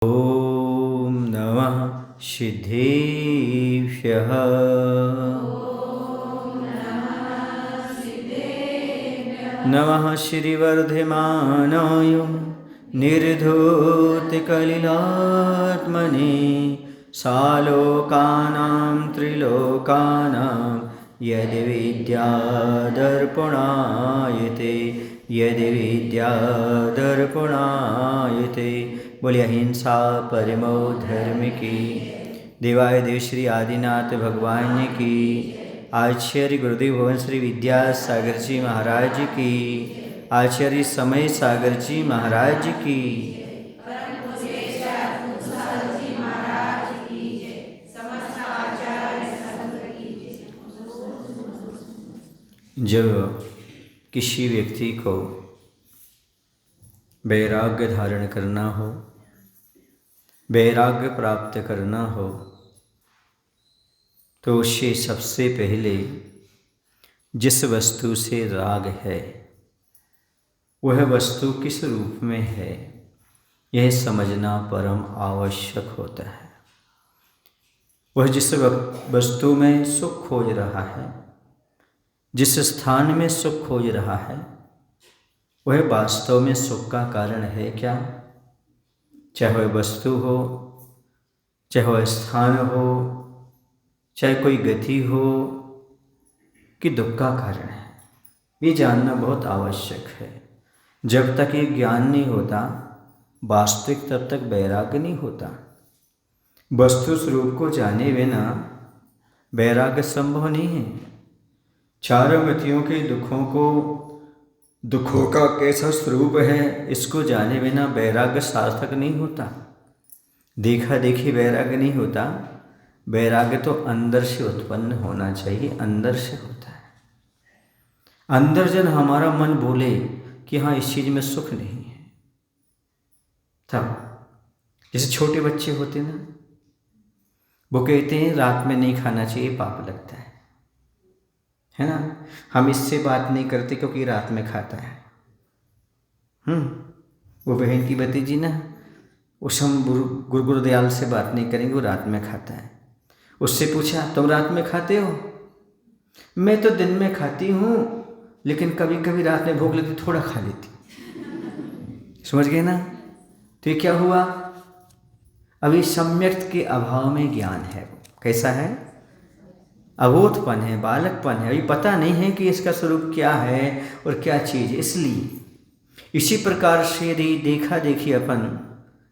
ॐ नमः सिद्धेभ्यः। नमः श्रीवर्धमानाय निर्धूतकलिलात्मने सालोकानां त्रिलोकानां यद्विद्यादर्पणायते यद्विद्यादर्पणायते। बोलिए अहिंसा परमो धर्म की। देवाय देव श्री आदिनाथ भगवान की। आचार्य गुरुदेव भवन श्री विद्यासागर जी महाराज की। आचार्य समय सागर जी महाराज की। जब किसी व्यक्ति को वैराग्य धारण करना हो, वैराग्य प्राप्त करना हो, तो उसे सबसे पहले जिस वस्तु से राग है वह वस्तु किस रूप में है यह समझना परम आवश्यक होता है। वह जिस वस्तु में सुख खोज रहा है, जिस स्थान में सुख खोज रहा है, वह वास्तव में सुख का कारण है क्या? चाहे वह वस्तु हो, चाहे वह स्थान हो, चाहे कोई गति हो, कि दुख का कारण है, ये जानना बहुत आवश्यक है। जब तक ये ज्ञान नहीं होता वास्तविक, तब तक वैराग्य नहीं होता। वस्तु स्वरूप को जाने बिना वैराग्य संभव नहीं है। चारों गतियों के दुखों का कैसा स्वरूप है, इसको जाने बिना वैराग्य सार्थक नहीं होता। देखा देखी वैराग्य नहीं होता। वैराग्य तो अंदर से उत्पन्न होना चाहिए, अंदर से होता है। अंदर जब हमारा मन बोले कि हाँ इस चीज़ में सुख नहीं है, तब जैसे छोटे बच्चे होते ना, वो कहते हैं रात में नहीं खाना चाहिए, पाप लगता है ना। हम इससे बात नहीं करते क्योंकि रात में खाता है। वो बहन की भतीजी ना, उस हम गुरुदयाल से बात नहीं करेंगे, वो रात में खाता है। उससे पूछा तुम रात में खाते हो? मैं तो दिन में खाती हूँ, लेकिन कभी कभी रात में भूख लगती थोड़ा खा लेती। समझ गए ना? तो ये क्या हुआ? अभी सम्यक के अभाव में ज्ञान है। कैसा है? अबोधपन है, बालकपन है। अभी पता नहीं है कि इसका स्वरूप क्या है और क्या चीज़। इसलिए इसी प्रकार से यदि देखा देखी अपन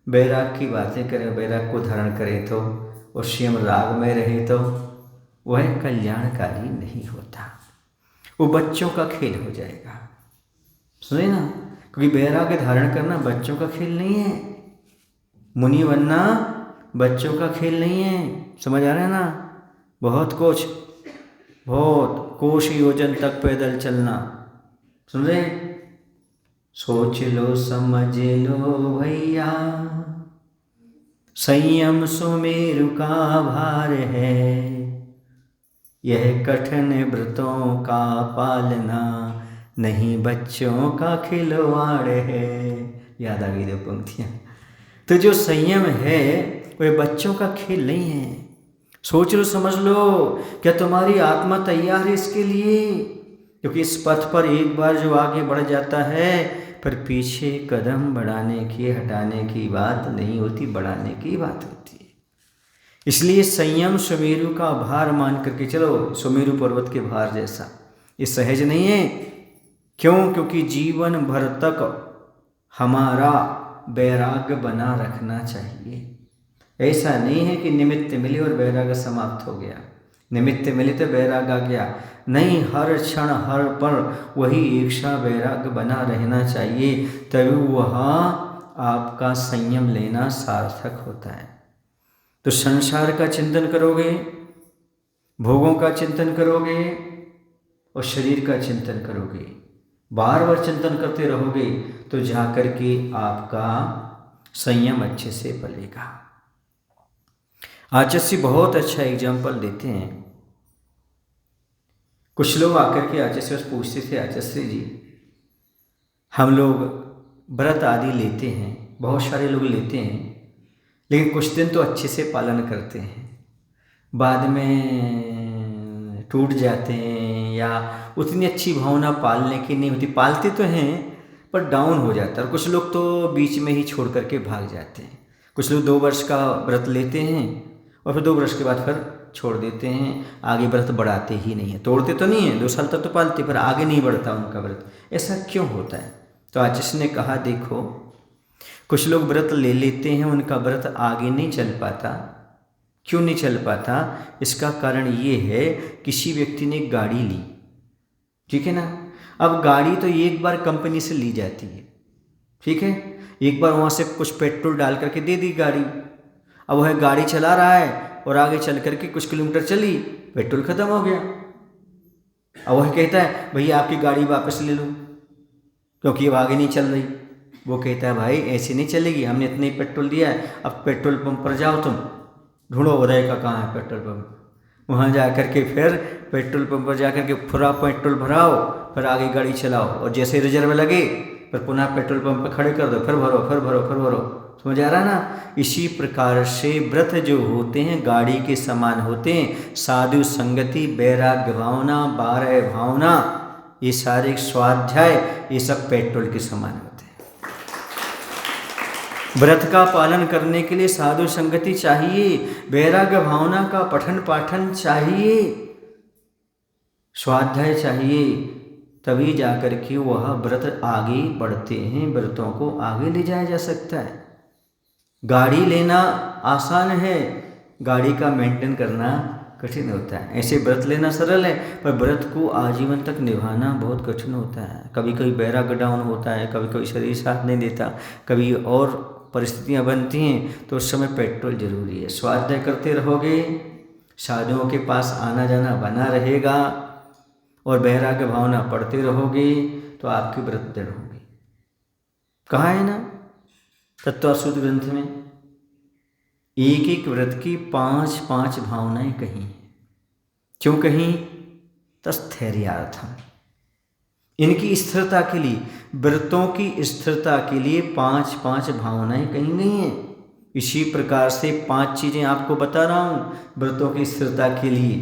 वैराग की बातें करें, वैराग को धारण करें तो, और स्वयं राग में रहे तो वह कल्याणकारी नहीं होता। वो बच्चों का खेल हो जाएगा। सुने ना, क्योंकि वैराग्य धारण करना बच्चों का खेल नहीं है। मुनि बनना बच्चों का खेल नहीं है। समझ आ रहा है ना? बहुत कोश योजन तक पैदल चलना। सुन रहे? सोच लो समझ लो भैया, संयम सुमेरु का भार है, यह कठिन व्रतों का पालना नहीं बच्चों का खिलवाड़ है। याद आ गई दो पंक्तियाँ। तो जो संयम है वह बच्चों का खेल नहीं है। सोच लो, समझ लो, क्या तुम्हारी आत्मा तैयार है इसके लिए? क्योंकि इस पथ पर एक बार जो आगे बढ़ जाता है, फिर पीछे कदम बढ़ाने की, हटाने की बात नहीं होती, बढ़ाने की बात होती है। इसलिए संयम सुमेरु का भार मान करके चलो, सुमेरु पर्वत के भार जैसा। ये सहज नहीं है। क्यों? क्योंकि जीवन भर तक हमारा वैराग्य बना रखना चाहिए। ऐसा नहीं है कि निमित्त मिले और वैराग्य समाप्त हो गया, निमित्त मिले तो वैराग्य आ गया। नहीं, हर क्षण हर पल वही इच्छा वैराग्य बना रहना चाहिए, तभी वहाँ आपका संयम लेना सार्थक होता है। तो संसार का चिंतन करोगे, भोगों का चिंतन करोगे और शरीर का चिंतन करोगे, बार बार चिंतन करते रहोगे, तो जाकर के आपका संयम अच्छे से पलेगा। आचार्य बहुत अच्छा एग्जाम्पल देते हैं। कुछ लोग आकर के आचार्य से पूछते थे, आचार्य जी हम लोग व्रत आदि लेते हैं, बहुत सारे लोग लेते हैं, लेकिन कुछ दिन तो अच्छे से पालन करते हैं, बाद में टूट जाते हैं या उतनी अच्छी भावना पालने की नहीं होती। पालते तो हैं पर डाउन हो जाता है। और कुछ लोग तो बीच में ही छोड़ करके भाग जाते हैं। कुछ लोग 2 वर्ष का व्रत लेते हैं और फिर 2 वर्ष के बाद फिर छोड़ देते हैं, आगे व्रत बढ़ाते ही नहीं है। तोड़ते तो नहीं है, 2 साल तक तो पालते, पर आगे नहीं बढ़ता उनका व्रत। ऐसा क्यों होता है? तो आचार्य ने कहा, देखो कुछ लोग व्रत ले लेते हैं, उनका व्रत आगे नहीं चल पाता। क्यों नहीं चल पाता? इसका कारण ये है, किसी व्यक्ति ने एक गाड़ी ली, ठीक है ना। अब गाड़ी तो एक बार कंपनी से ली जाती है, ठीक है, एक बार वहाँ से कुछ पेट्रोल डाल करके दे दी गाड़ी। अब वह गाड़ी चला रहा है और आगे चल करके कुछ किलोमीटर चली, पेट्रोल ख़त्म हो गया। अब वह कहता है, भैया आपकी गाड़ी वापस ले लो क्योंकि अब आगे नहीं चल रही। वो कहता है, भाई ऐसे नहीं चलेगी, हमने इतने ही पेट्रोल दिया है, अब पेट्रोल पंप पर जाओ, तुम ढूंढो उदय का कहाँ है पेट्रोल पंप। वहाँ जा कर के फिर पेट्रोल पंप पर जा कर के पूरा पेट्रोल भराओ, फिर आगे गाड़ी चलाओ, और जैसे रिजर्व लगे फिर पुनः पेट्रोल पंप पर खड़े कर दो, फिर भरो फिर भरो फिर भरो। समझ आ रहा ना? इसी प्रकार से व्रत जो होते हैं गाड़ी के समान होते हैं। साधु संगति, वैराग्य भावना, 12 भावना, ये सारे स्वाध्याय, ये सब पेट्रोल के समान होते हैं। व्रत का पालन करने के लिए साधु संगति चाहिए, वैराग्य भावना का पठन पाठन चाहिए, स्वाध्याय चाहिए, तभी जाकर के वह व्रत आगे बढ़ते हैं, व्रतों को आगे ले जाया जा सकता है। गाड़ी लेना आसान है, गाड़ी का मेंटेन करना कठिन होता है। ऐसे व्रत लेना सरल है, पर व्रत को आजीवन तक निभाना बहुत कठिन होता है। कभी कभी वैराग्य डाउन होता है, कभी कभी शरीर साथ नहीं देता, कभी और परिस्थितियां बनती हैं, तो उस समय पेट्रोल जरूरी है। स्वाध्याय करते रहोगे, साधुओं के पास आना जाना बना रहेगा, और वैराग्य भावना पढ़ते रहोगे, तो आपकी व्रत दृढ़ होगी। कहाँ है ना तत्वाशुद्ध ग्रंथ में, एक एक व्रत की 5-5 भावनाएं कही हैं। क्यों कहीं? तस्थैर्यार्थम, इनकी स्थिरता के लिए, व्रतों की स्थिरता के लिए 5-5 भावनाएं कही गई हैं। इसी प्रकार से 5 चीज़ें आपको बता रहा हूँ व्रतों की स्थिरता के लिए।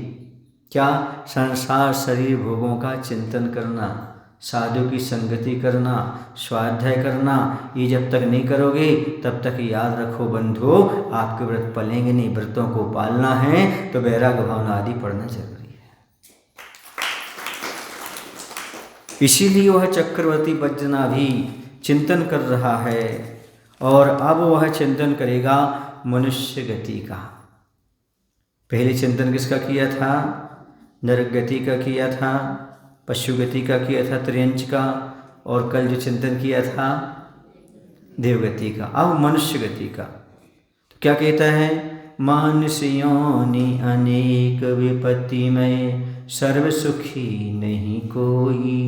क्या? संसार शरीर भोगों का चिंतन करना, साधु की संगति करना, स्वाध्याय करना। ये जब तक नहीं करोगे तब तक याद रखो बंधुओं, आपके व्रत पलेंगे नहीं। व्रतों को पालना है तो वैराग्य भावना आदि पढ़ना जरूरी है। इसीलिए वह चक्रवर्ती बज्जना भी चिंतन कर रहा है, और अब वह चिंतन करेगा मनुष्य गति का। पहले चिंतन किसका किया था? नरक गति का किया था, पशु गति का किया था, त्रियंच का, और कल जो चिंतन किया था देवगति का। अब मनुष्य गति का तो क्या कहता है? मानुष्य योनि अनेक विपत्ति में सर्व सुखी नहीं कोई।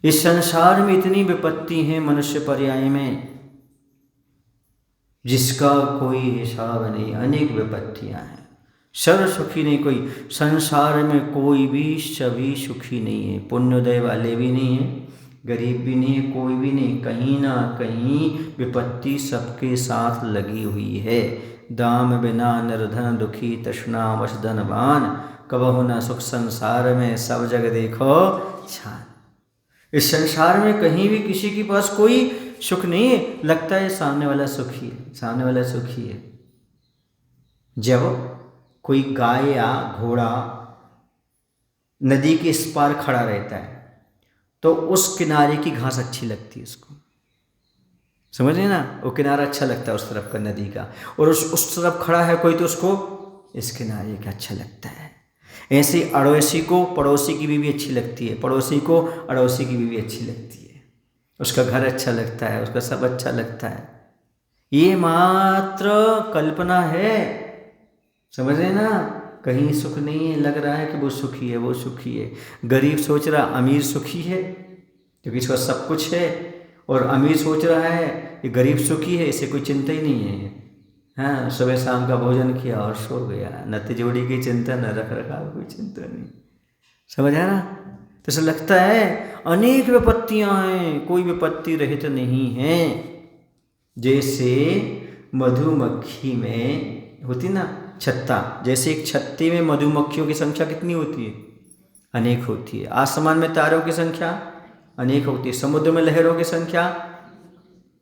इस संसार में इतनी विपत्ति है मनुष्य पर्याय में, जिसका कोई हिसाब नहीं। अनेक विपत्तियां हैं, सर्व सुखी नहीं कोई। संसार में कोई भी सभी सुखी नहीं है। पुण्योदय वाले भी नहीं है, गरीब भी नहीं है, कोई भी नहीं। कहीं ना कहीं विपत्ति सबके साथ लगी हुई है। दाम बिना निर्धन दुखी, तृष्णा वश धनवान, कबहु न सुख संसार में, सब जग देखो छान। इस संसार में कहीं भी किसी के पास कोई सुख नहीं है। लगता है सामने वाला सुखी है, सामने वाला सुखी है। जब कोई गाय या घोड़ा नदी के इस पार खड़ा रहता है तो उस किनारे की घास अच्छी लगती है उसको, समझ रहे ना? वो किनारा अच्छा लगता है उस तरफ का नदी का, और उस तरफ खड़ा है कोई तो उसको इस किनारे का अच्छा लगता है। ऐसे अड़ोसी को पड़ोसी की बीवी अच्छी लगती है, पड़ोसी को अड़ोसी की बीवी अच्छी लगती है, उसका घर अच्छा लगता है, उसका सब अच्छा लगता है। ये मात्र कल्पना है, समझ रहे ना? कहीं सुख नहीं है। लग रहा है कि वो सुखी है, वो सुखी है। गरीब सोच रहा अमीर सुखी है क्योंकि इसका सब कुछ है, और अमीर सोच रहा है कि गरीब सुखी है, इसे कोई चिंता ही नहीं है। हाँ, सुबह शाम का भोजन किया और सो गया, न तिजोड़ी की चिंता न रख रखाव कोई चिंता नहीं। समझ आया ना? तो ऐसा लगता है अनेक विपत्तियां हैं, कोई विपत्ति रहित नहीं है। जैसे मधुमक्खी में होती ना छत्ता, जैसे एक छत्ते में मधुमक्खियों की संख्या कितनी होती है? अनेक होती है। आसमान में तारों की संख्या अनेक होती है। समुद्र में लहरों की संख्या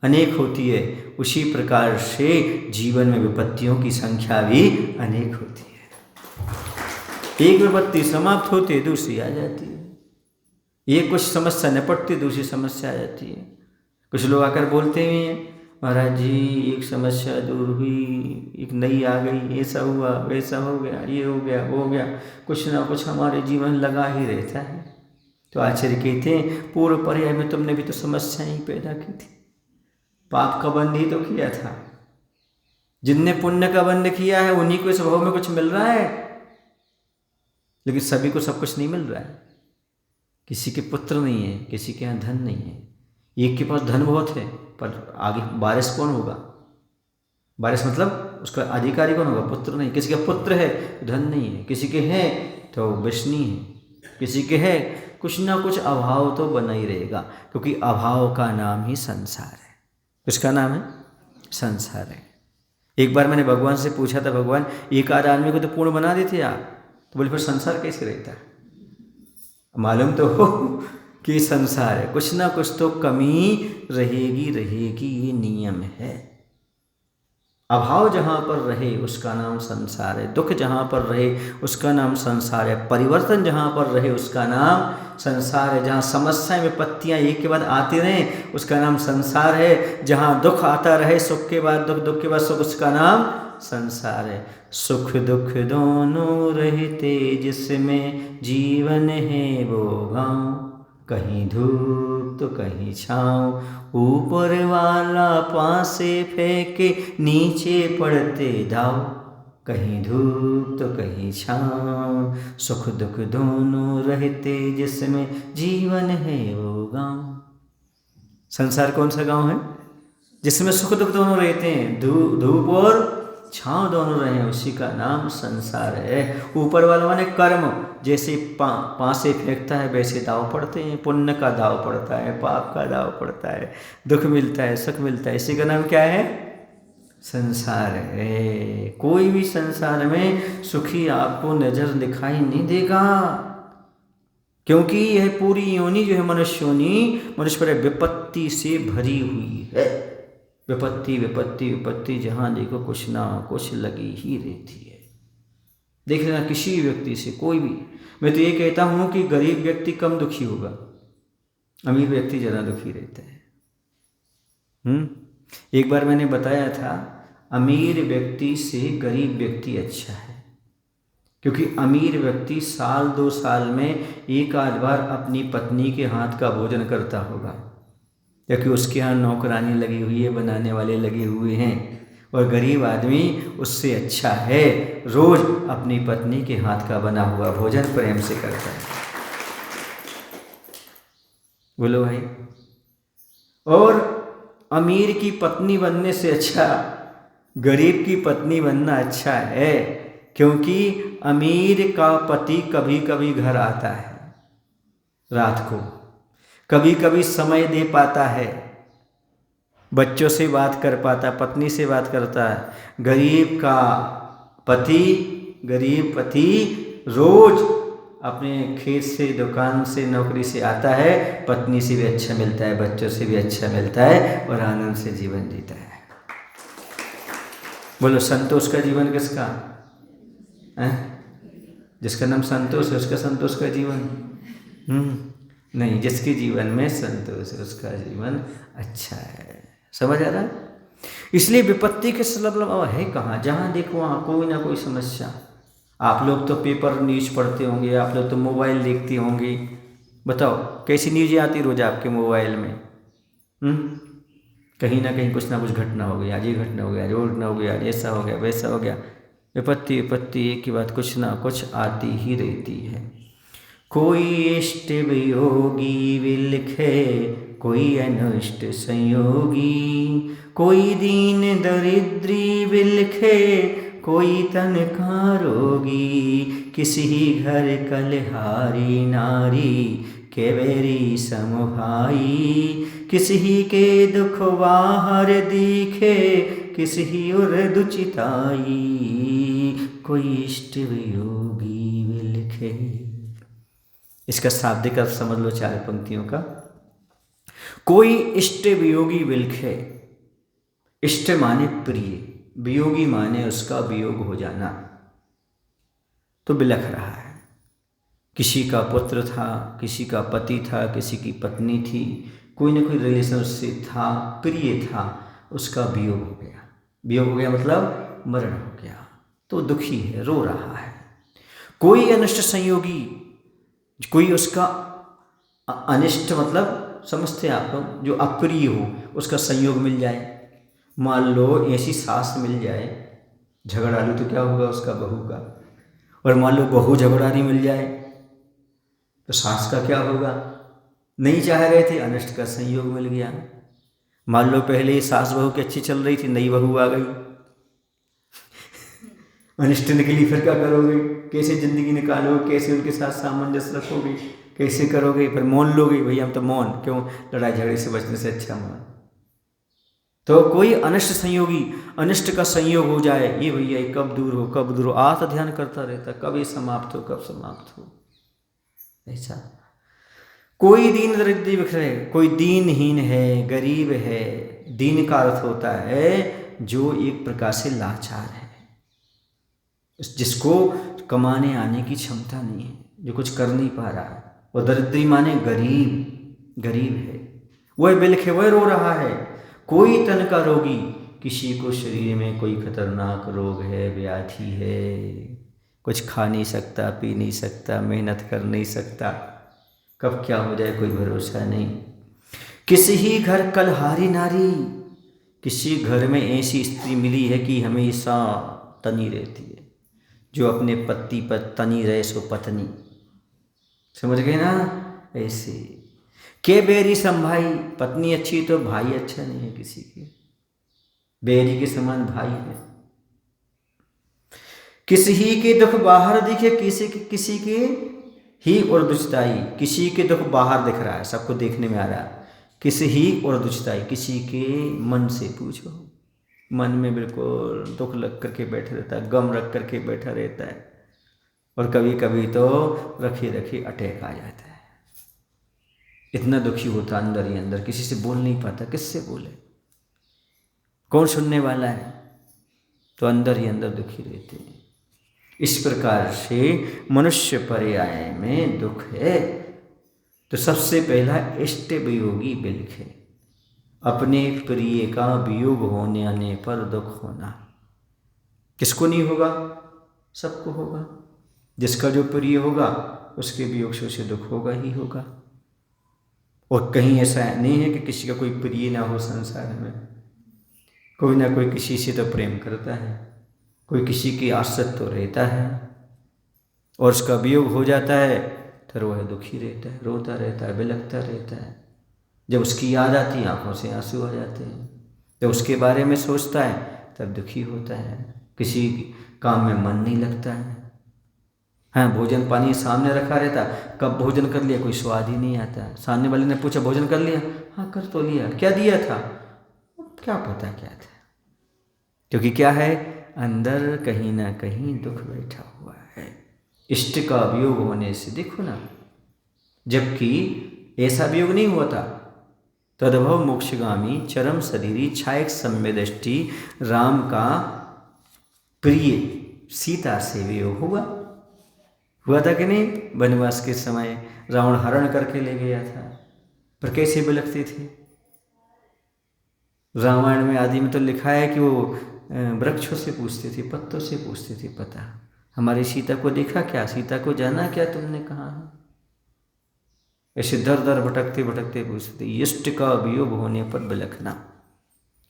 अनेक होती है। उसी प्रकार से जीवन में विपत्तियों की संख्या भी अनेक होती है। एक विपत्ति समाप्त होती है, दूसरी आ जाती है। ये कुछ समस्या निपटती, दूसरी समस्या आ जाती है। कुछ लोग आकर बोलते भी हैं, महाराज जी एक समस्या दूर हुई, एक नई आ गई, ऐसा हुआ वैसा हो गया, ये हो गया वो हो गया, कुछ ना कुछ हमारे जीवन लगा ही रहता है। तो आचार्य कहते हैं, पूर्व पर्याय में तुमने भी तो समस्या ही पैदा की थी, पाप का बंध ही तो किया था। जिनने पुण्य का बंध किया है उन्हीं को इस भाव में कुछ मिल रहा है, लेकिन सभी को सब कुछ नहीं मिल रहा है। किसी के पुत्र नहीं है, किसी के यहाँ धन नहीं है, एक के पास धन बहुत है पर आगे वारिस कौन होगा? वारिस मतलब उसका अधिकारी कौन होगा? पुत्र नहीं। किसी का पुत्र है तो धन नहीं है, किसी के है तो वैष्णी है, किसी के है, कुछ ना कुछ अभाव तो बना ही रहेगा, क्योंकि अभाव का नाम ही संसार है। किसका नाम है? संसार है। एक बार मैंने भगवान से पूछा था, भगवान एक आध आदमी को तो पूर्ण बना देते आप, तो बोले फिर संसार कैसे रहता है? मालूम तो हो कि संसार है, कुछ ना कुछ तो कमी रहेगी, ये नियम है। अभाव जहाँ पर रहे उसका नाम संसार है, दुख जहाँ पर रहे उसका नाम संसार है, परिवर्तन जहाँ पर रहे उसका नाम संसार है, जहाँ समस्याएं विपत्तियाँ एक के बाद आती रहें उसका नाम संसार है, जहाँ दुख आता रहे सुख के बाद दुख, दुख के बाद सुख, उसका नाम संसार है। सुख दुख दोनों रहते जिसमें जीवन है वो गाँव, कहीं धूप तो कहीं छाँव, ऊपर वाला पासे फेंके नीचे पड़ते दाव, कहीं धूप तो कहीं छाँव, सुख दुख दोनों रहते जिसमें जीवन है वो गाँव। संसार कौन सा गाँव है? जिसमें सुख दुख दोनों रहते हैं, धूप और छाँव दोनों रहे, उसी का नाम संसार है। ऊपर वाला माने कर्म, जैसे पासे फेंकता है वैसे दाव पड़ते हैं, पुण्य का दाव पड़ता है, पाप का दाव पड़ता है, दुख मिलता है सुख मिलता है, इसी का नाम क्या है? संसार है। कोई भी संसार में सुखी आपको नजर दिखाई नहीं देगा, क्योंकि यह पूरी योनि जो है मनुष्य योनि, मनुष्य पर विपत्ति से भरी हुई है। विपत्ति विपत्ति विपत्ति, जहाँ देखो कुछ ना कुछ लगी ही रहती है। देख लेना किसी व्यक्ति से, कोई भी, मैं तो ये कहता हूँ कि गरीब व्यक्ति कम दुखी होगा, अमीर व्यक्ति ज़्यादा दुखी रहता है। एक बार मैंने बताया था, अमीर व्यक्ति से गरीब व्यक्ति अच्छा है, क्योंकि अमीर व्यक्ति साल 2 साल में एक आध बार अपनी पत्नी के हाथ का भोजन करता होगा, क्योंकि उसके यहाँ नौकरानी लगी हुई है, बनाने वाले लगे हुए हैं, और गरीब आदमी उससे अच्छा है, रोज अपनी पत्नी के हाथ का बना हुआ भोजन प्रेम से करता है। बोलो भाई। और अमीर की पत्नी बनने से अच्छा गरीब की पत्नी बनना अच्छा है, क्योंकि अमीर का पति कभी कभी घर आता है रात को, कभी कभी समय दे पाता है, बच्चों से बात कर पाता, पत्नी से बात करता है। गरीब पति रोज अपने खेत से, दुकान से, नौकरी से आता है, पत्नी से भी अच्छा मिलता है, बच्चों से भी अच्छा मिलता है, और आनंद से जीवन जीता है। बोलो संतोष का जीवन किसका है? जिसका नाम संतोष है उसका संतोष का जीवन नहीं, जिसके जीवन में संतोष है उसका जीवन अच्छा है। समझ आ रहा है? इसलिए विपत्ति के मतलब है कहाँ? जहाँ देखो वहाँ कोई ना कोई समस्या। आप लोग तो पेपर न्यूज़ पढ़ते होंगे, आप लोग तो मोबाइल देखते होंगे, बताओ कैसी न्यूज़ आती रोज आपके मोबाइल में? कहीं ना कहीं कुछ ना कुछ घटना हो गई, आज ये घटना हो गया, आज वो घटना हो गया, ऐसा हो गया वैसा हो गया। विपत्ति विपत्ति एक के बाद कुछ ना कुछ आती ही रहती है। कोई इष्ट वियोगी विलखे, कोई अनिष्ट संयोगी, कोई दीन दरिद्री बिलखे, कोई तन का रोगी, किसी घर कलहारी नारी, केवेरी समभाई, किसी के दुख बाहर दिखे, किस ही उर दुचिताई, कोई इष्ट वियोगी विलखे। इसका शाब्दिक अर्थ समझ लो 4 पंक्तियों का। कोई इष्ट वियोगी विलखे। इष्ट माने प्रिय, वियोगी माने उसका वियोग हो जाना। तो बिलख रहा है। किसी का पुत्र था, किसी का पति था, किसी की पत्नी थी, कोई ना कोई रिलेशनशिप था, प्रिय था, उसका वियोग हो गया। वियोग हो गया मतलब मरण हो गया, तो दुखी है, रो रहा है। कोई अनिष्ट संयोगी, कोई उसका अनिष्ट मतलब समझते हैं आप लोग, जो अप्रिय हो उसका संयोग मिल जाए। मान लो ऐसी सास मिल जाए झगड़ालू, तो क्या होगा उसका बहू का। और मान लो बहू झगड़ाली मिल जाए तो सास का क्या होगा। नहीं चाह रहे थे, अनिष्ट का संयोग मिल गया। मान लो पहले सास बहू की अच्छी चल रही थी, नई बहू आ गई, अनिष्ट निकली, फिर क्या करोगे, कैसे जिंदगी निकालोगे, कैसे उनके साथ सामंजस्य रखोगे, कैसे करोगे, फिर मौन लोगे, भैया हम तो मौन, क्यों, लड़ाई झगड़े से बचने से अच्छा मौन। तो कोई अनिष्ट संयोगी, अनिष्ट का संयोग हो जाए, ये भैया ये कब दूर हो, कब दूर हो, आत्म ध्यान करता रहता, कब ये समाप्त हो, कब समाप्त हो। ऐसा कोई दीन दरिद्री बिखरे, कोई दीनहीन है, गरीब है। दीन का अर्थ होता है जो एक प्रकार से लाचार है, जिसको कमाने आने की क्षमता नहीं है, जो कुछ कर नहीं पा रहा है। और दरिद्री माने गरीब, गरीब है, वह बिलखे, वह रो रहा है। कोई तन का रोगी, किसी को शरीर में कोई खतरनाक रोग है, व्याधि है, कुछ खा नहीं सकता, पी नहीं सकता, मेहनत कर नहीं सकता, कब क्या हो जाए कोई भरोसा नहीं। किसी ही घर कलहारी नारी, किसी घर में ऐसी स्त्री मिली है कि हमेशा तनी रहती है, जो अपने पति पर तनी रहे सो पत्नी, समझ गए ना। ऐसे के बेरी संभाई, पत्नी अच्छी तो भाई अच्छा नहीं है किसी के, बेरी के समान भाई है। किसी ही के दुख बाहर दिखे, किसी के ही और दुष्टाई, किसी के दुख बाहर दिख रहा है, सबको देखने में आ रहा है। किसी ही और दुष्टाई, किसी के मन से पूछो, मन में बिल्कुल दुख लग करके बैठा रहता है, गम रख करके बैठा रहता है, और कभी कभी तो रखी रखी अटैक आ जाता है। इतना दुखी होता अंदर ही अंदर, किसी से बोल नहीं पाता, किससे बोले, कौन सुनने वाला है, तो अंदर ही अंदर दुखी रहते हैं। इस प्रकार से मनुष्य पर्याय में दुख है। तो सबसे पहला इष्ट वियोगी बिलखे, अपने प्रिय का वियोग होने आने पर दुख होना। किसको नहीं होगा, सबको होगा। जिसका जो प्रिय होगा उसके वियोग से उसे दुख होगा ही होगा। और कहीं ऐसा नहीं है कि किसी का कोई प्रिय ना हो संसार में, कोई ना कोई किसी से तो प्रेम करता है, कोई किसी की आश्रित तो रहता है, और उसका वियोग हो जाता है तो वह दुखी रहता है, रोता रहता है, बिलखता रहता है। जब उसकी याद आती है आंखों से आंसू आ जाते हैं, जब उसके बारे में सोचता है तब दुखी होता है, किसी काम में मन नहीं लगता है। हाँ, भोजन पानी सामने रखा रहता, कब भोजन कर लिया कोई स्वाद ही नहीं आता। सामने वाले ने पूछा भोजन कर लिया, हाँ कर तो लिया, क्या दिया था, क्या पता क्या था, क्योंकि क्या है, अंदर कहीं ना कहीं दुख बैठा हुआ है। इष्ट का वियोग होने से देखो ना, जबकि ऐसा वियोग नहीं हुआ था। तदभव मोक्षगामी चरम शरीरी छायक सम्यदृष्टि, राम का प्रिय सीता से वियोग हुआ था कि नहीं। वनवास के समय रावण हरण करके ले गया था, पर कैसे बिलखते थे। रामायण में आदि में तो लिखा है कि वो वृक्षों से पूछते थे, पत्तों से पूछते थे, पता हमारी सीता को देखा क्या, सीता को जाना क्या तुमने, कहाँ है। ऐसे दर दर भटकते भटकते पूछते थे। इष्ट का वियोग होने पर बिलखना,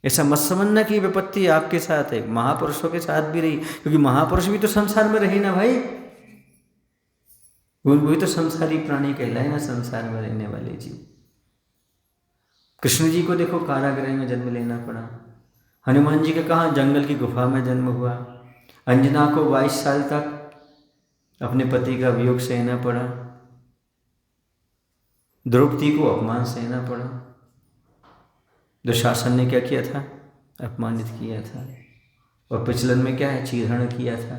ऐसा मत समझना कि विपत्ति आपके साथ है, महापुरुषों के साथ भी रही, क्योंकि महापुरुष भी तो संसार में रहे ना भाई, वही तो संसारी प्राणी कहलाए ना, संसार में रहने वाले जीव। कृष्ण जी को देखो कारागृह में जन्म लेना पड़ा, हनुमान जी का कहाँ जंगल की गुफा में जन्म हुआ, अंजना को 22 साल तक अपने पति का वियोग सहना पड़ा, द्रौपदी को अपमान सहना पड़ा। दुशासन ने क्या किया था, अपमानित किया था, और प्रचलन में क्या है, चीरहरण किया था।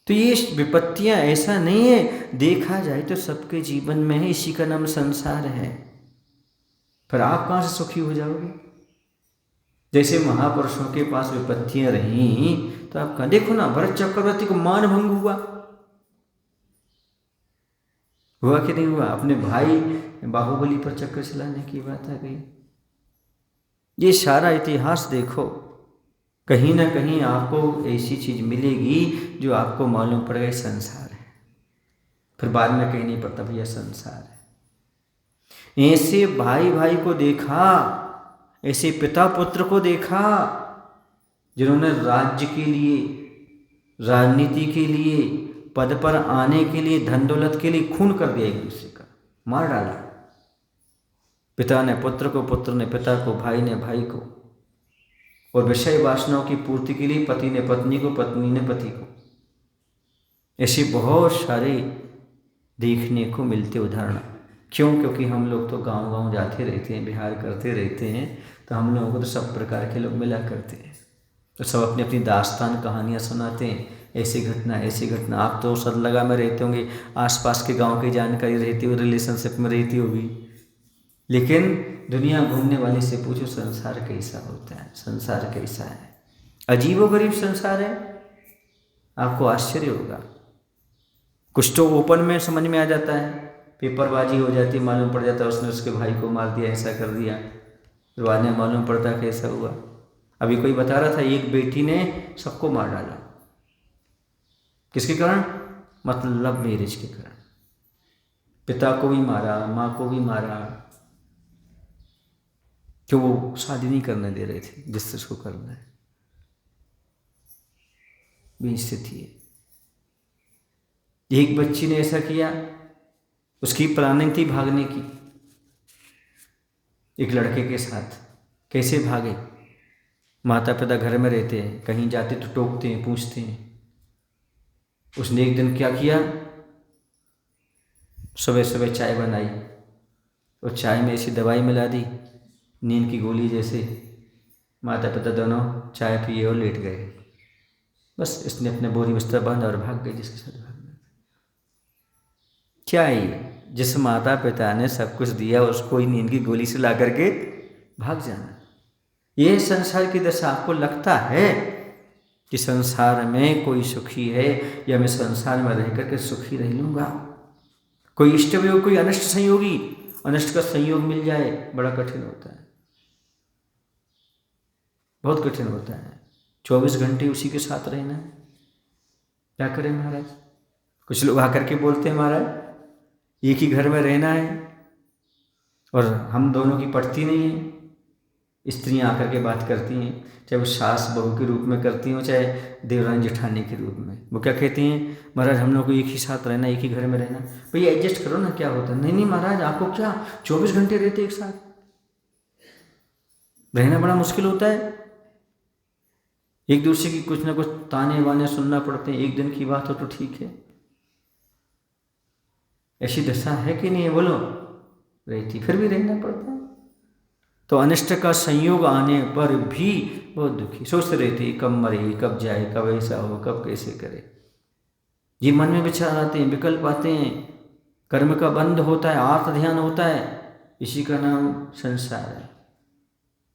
तो ये विपत्तियां ऐसा नहीं है, देखा जाए तो सबके जीवन में है, इसी का नाम संसार है। पर आप कहाँ से सुखी हो जाओगे? जैसे महापुरुषों के पास विपत्तियां रहीं, तो आप कहा, देखो ना भरत चक्रवर्ती को मान भंग हुआ कि नहीं हुआ? अपने भाई बाहुबली पर चक्कर चलाने की बात आ गई। ये सारा इतिहास देखो, कहीं ना कहीं आपको ऐसी चीज मिलेगी जो आपको मालूम पड़ेगा संसार है। फिर बाद में कहीं नहीं पड़ता भैया संसार है। ऐसे भाई भाई को देखा, ऐसे पिता पुत्र को देखा जिन्होंने राज्य के लिए, राजनीति के लिए, पद पर आने के लिए, धन दौलत के लिए खून कर दिया, एक दूसरे का मार डाला। पिता ने पुत्र को, पुत्र ने पिता को, भाई ने भाई को, और विषय वासनाओं की पूर्ति के लिए पति ने पत्नी को, पत्नी ने पति को। ऐसे बहुत सारे देखने को मिलते उदाहरण। क्यों? क्योंकि हम लोग तो गांव गांव जाते रहते हैं, बिहार करते रहते हैं, तो हम लोगों को तो सब प्रकार के लोग मिला करते हैं, तो सब अपनी अपनी दास्तान कहानियाँ सुनाते हैं, ऐसी घटना ऐसी घटना। आप तो सदलगा में रहते होंगे, आसपास के गांव की जानकारी रहती हो, रिलेशनशिप में रहती होगी, लेकिन दुनिया घूमने वाले से पूछो संसार कैसा होता है, संसार कैसा है। अजीबोगरीब संसार है, आपको आश्चर्य होगा। कुछ तो ओपन में समझ में आ जाता है, पेपरबाजी हो जाती है, मालूम पड़ जाता है उसने उसके भाई को मार दिया, ऐसा कर दिया, फिर बाद में मालूम पड़ता है कैसा हुआ। अभी कोई बता रहा था, एक बेटी ने सबको मार डाला। किसके कारण? मतलब मैरिज के कारण। पिता को भी मारा, माँ को भी मारा, क्यों? वो शादी नहीं करने दे रहे थे जिससे उसको करना है। भी स्थिति है। एक बच्ची ने ऐसा किया, उसकी प्लानिंग थी भागने की एक लड़के के साथ। कैसे भागे? माता पिता घर में रहते हैं, कहीं जाते तो टोकते हैं, पूछते हैं। उसने एक दिन क्या किया, सुबह सुबह चाय बनाई और चाय में ऐसी दवाई मिला दी, नींद की गोली जैसे। माता पिता दोनों चाय पिए और लेट गए। बस इसने अपने बोरी बिस्तर बांधा और भाग गई जिसके साथ भागना। क्या है? जिस माता पिता ने सब कुछ दिया उसको ही नींद की गोली से ला करके भाग जाना। यह संसार की दशा। आपको लगता है कि संसार में कोई सुखी है, या मैं संसार में रह करके सुखी रह लूँगा? कोई इष्ट वियोग, कोई अनिष्ट संयोगी, अनिष्ट का संयोग मिल जाए, बड़ा कठिन होता है, बहुत कठिन होता है। 24 घंटे उसी के साथ रहना है, क्या करें महाराज? कुछ लोग आकर के बोलते हैं महाराज एक ही घर में रहना है, और हम दोनों की पटती नहीं है। स्त्रियां आकर के बात करती हैं, चाहे वो सास बहू के रूप में करती हो, चाहे देवरानी जेठानी के रूप में। वो क्या कहती हैं, महाराज हम लोग को एक ही साथ रहना, एक ही घर में रहना। भैया एडजस्ट करो ना, क्या होता है? नहीं नहीं महाराज, आपको क्या 24 घंटे रहते एक साथ रहना बड़ा मुश्किल होता है। एक दूसरे की कुछ ना कुछ ताने वाने सुनना पड़ते हैं। एक दिन की बात हो तो ठीक है, ऐसी दशा है कि नहीं है बोलो? रहती, फिर भी रहना पड़ता है। तो अनिष्ट का संयोग आने पर भी बहुत दुखी, सोचते रहते कब मरे, कब जाए, कब ऐसा हो, कब कैसे करे। ये मन में विचार आते हैं, विकल्प आते हैं, कर्म का बंध होता है, आर्त ध्यान होता है। इसी का नाम संसार है।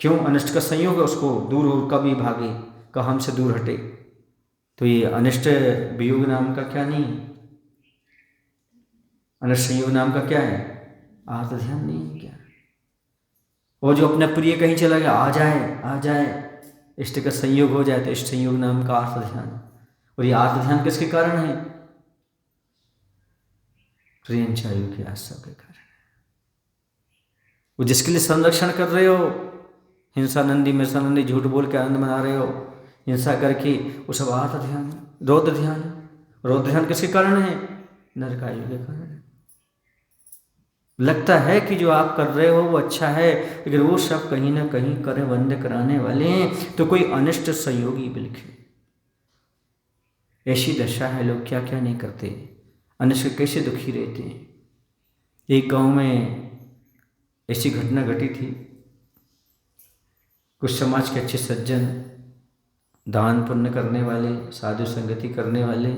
क्यों? अनिष्ट का संयोग है, उसको दूर हो, कभी भागे, कब हमसे दूर हटे। तो ये अनिष्ट वियोग नाम का क्या नहीं, अनिष्ट संयोग नाम का क्या है? आर्त ध्यान नहीं है क्या? वो जो अपने प्रिय कहीं चला गया, आ जाए आ जाए, इष्ट का संयोग हो जाए तो इष्ट संयोग नाम का आर्त ध्यान। और ये आर्त ध्यान किसके कारण है? प्रेम चायु की आशा के कारण। वो जिसके लिए संरक्षण कर रहे हो, हिंसा नंदी मिर्सा नंदी, झूठ बोल के आनंद मना रहे हो, हिंसा करके, वो सब आर्त ध्यान, रौद्र ध्यान। रौद्र ध्यान किसके कारण है? नरकायु के कारण है। लगता है कि जो आप कर रहे हो वो अच्छा है, लेकिन वो सब कहीं ना कहीं कर बंद कराने वाले हैं। तो कोई अनिष्ट संयोगी बिल्कुल। ऐसी दशा है, लोग क्या क्या नहीं करते, अनिष्ट कैसे दुखी रहते हैं। एक गांव में ऐसी घटना घटी थी, कुछ समाज के अच्छे सज्जन, दान पुण्य करने वाले, साधु संगति करने वाले,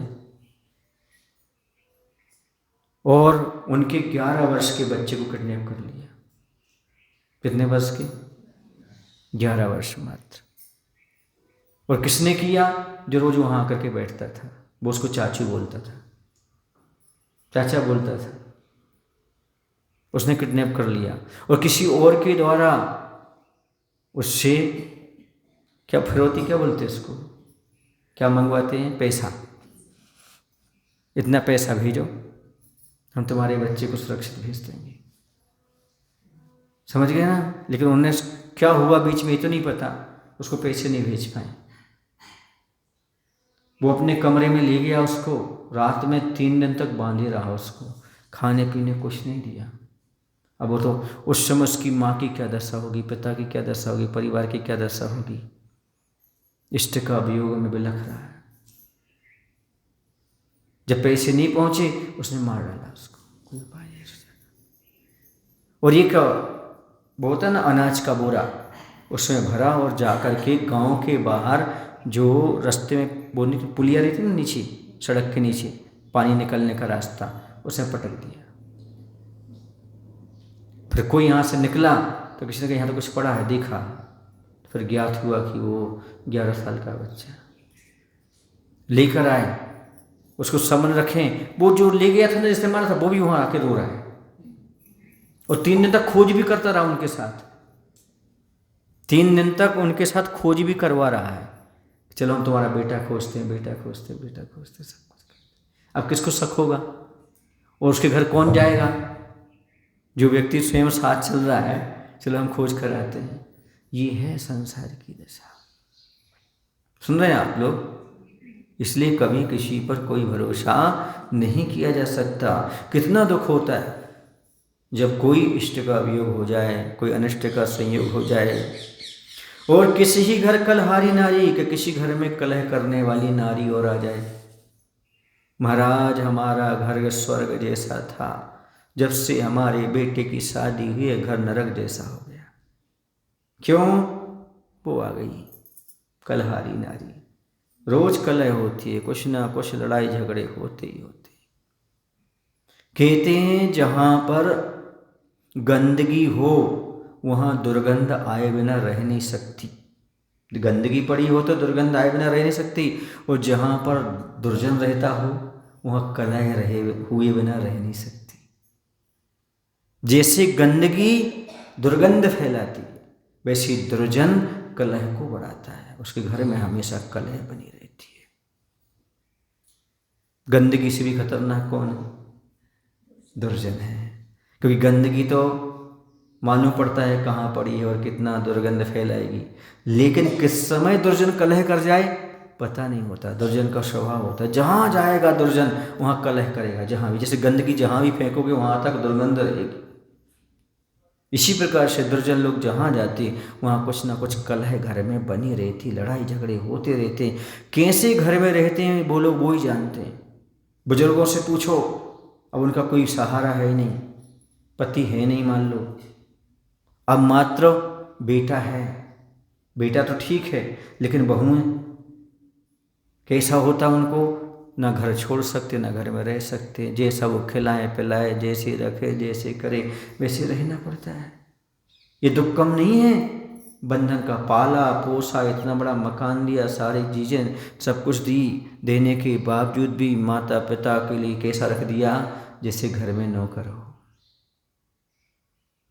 और उनके 11 वर्ष के बच्चे को किडनैप कर लिया। कितने वर्ष के? 11 वर्ष मात्र। और किसने किया? जो रोज वहां आकर के बैठता था, वो उसको चाचू बोलता था, चाचा बोलता था, उसने किडनैप कर लिया। और किसी और के द्वारा उससे क्या फिरौती, क्या बोलते हैं इसको, क्या मंगवाते हैं? पैसा। इतना पैसा भेजो, हम तुम्हारे बच्चे को सुरक्षित भेज देंगे। समझ गए ना? लेकिन उन्हें क्या हुआ बीच में ये तो नहीं पता, उसको पैसे नहीं भेज पाए। वो अपने कमरे में ले गया उसको, रात में 3 दिन तक बांधे रहा उसको, खाने पीने कुछ नहीं दिया। अब वो तो उस समय उसकी माँ की क्या दशा होगी, पिता की क्या दशा होगी, परिवार की क्या दशा होगी। इष्ट का वियोग में बिलख रहा है। जब पैसे नहीं पहुंचे उसने मार डाला उसको, कोई उपाय नहीं। और ये क्या बोलता है ना, अनाज का बोरा उसमें भरा, और जाकर के गांव के बाहर जो रास्ते में वो पुलिया रहती ना नीचे, सड़क के नीचे पानी निकलने का रास्ता, उसमें पटक दिया। फिर कोई यहाँ से निकला तो किसी ने कहा यहाँ तो कुछ पड़ा है, देखा, फिर ज्ञात हुआ कि वो 11 साल का बच्चा। लेकर आए उसको, समन रखें। वो जो ले गया था ना, जिसने मारा था, वो भी वहाँ आके रो रहा है। और 3 दिन तक खोज भी करता रहा उनके साथ, 3 दिन तक उनके साथ खोज भी करवा रहा है। चलो हम तुम्हारा बेटा खोजते हैं, बेटा खोजते, बेटा खोजते, सब कुछ करते। अब किसको शक होगा? और उसके घर कौन जाएगा? जो व्यक्ति स्वयं साथ चल रहा है, चलो हम खोज कराते हैं। ये है संसार की दशा। सुन रहे हैं आप लोग? इसलिए कभी किसी पर कोई भरोसा नहीं किया जा सकता। कितना दुख होता है जब कोई इष्ट का वियोग हो जाए, कोई अनिष्ट का संयोग हो जाए। और किसी ही घर कलहारी नारी, कि किसी घर में कलह करने वाली नारी और आ जाए। महाराज हमारा घर स्वर्ग जैसा था, जब से हमारे बेटे की शादी हुई है घर नरक जैसा हो गया। क्यों? वो आ गई कलहारी नारी। रोज कलह होती है, कुछ ना कुछ लड़ाई झगड़े होते ही होते। कहते हैं जहां पर गंदगी हो वहां दुर्गंध आए बिना रह नहीं सकती। गंदगी पड़ी हो तो दुर्गंध आए बिना रह नहीं सकती। और जहां पर दुर्जन रहता हो वहां कलह रहे हुए बिना रह नहीं सकती। जैसे गंदगी दुर्गंध फैलाती है, वैसे दुर्जन कलह को बढ़ाता है। उसके घर में हमेशा कलह बनी रहती है। गंदगी से भी खतरनाक कौन है? दुर्जन है। क्योंकि गंदगी तो मालूम पड़ता है कहाँ पड़ी है और कितना दुर्गंध फैलाएगी, लेकिन किस समय दुर्जन कलह कर जाए पता नहीं होता। दुर्जन का स्वभाव होता है, जहाँ जाएगा दुर्जन वहाँ कलह करेगा। जहाँ भी, जैसे गंदगी जहाँ भी फेंकोगे वहाँ तक दुर्गंध रहेगी। इसी प्रकार से दुर्जन लोग जहाँ जाते वहाँ कुछ ना कुछ कलह घर में बनी रहती, लड़ाई झगड़े होते रहते। कैसे घर में रहते हैं वो लोग वो ही जानते हैं। बुजुर्गों से पूछो, अब उनका कोई सहारा है नहीं, पति है नहीं मान लो, अब मात्र बेटा है। बेटा तो ठीक है, लेकिन बहुएं कैसा होता उनको, ना घर छोड़ सकते ना घर में रह सकते। जैसा वो खिलाए पिलाए, जैसे रखे जैसे करे वैसे रहना पड़ता है। ये दुख कम नहीं है। बंधन का पाला पोसा, इतना बड़ा मकान दिया, सारी चीज़ें सब कुछ दी, देने के बावजूद भी माता पिता के लिए कैसा रख दिया जैसे घर में नौकर हो।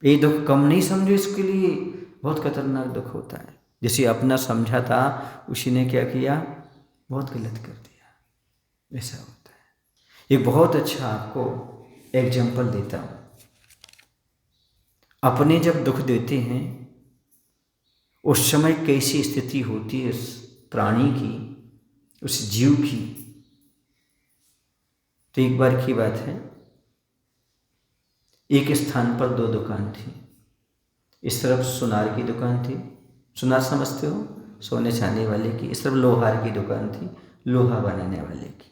ये दुख कम नहीं समझो, इसके लिए बहुत खतरनाक दुख होता है। जिसे अपना समझा था उसी ने क्या किया, बहुत गलत कर दिया। ऐसा होता है। एक बहुत अच्छा आपको एग्जाम्पल देता हूँ। अपने जब दुख देते हैं उस समय कैसी स्थिति होती है उस प्राणी की, उस जीव की। तो एक बार की बात है, एक स्थान पर 2 दुकान थी। इस तरफ सुनार की दुकान थी, सुनार समझते हो, सोने चांदी वाले की। इस तरफ लोहार की दुकान थी, लोहा बनाने वाले की।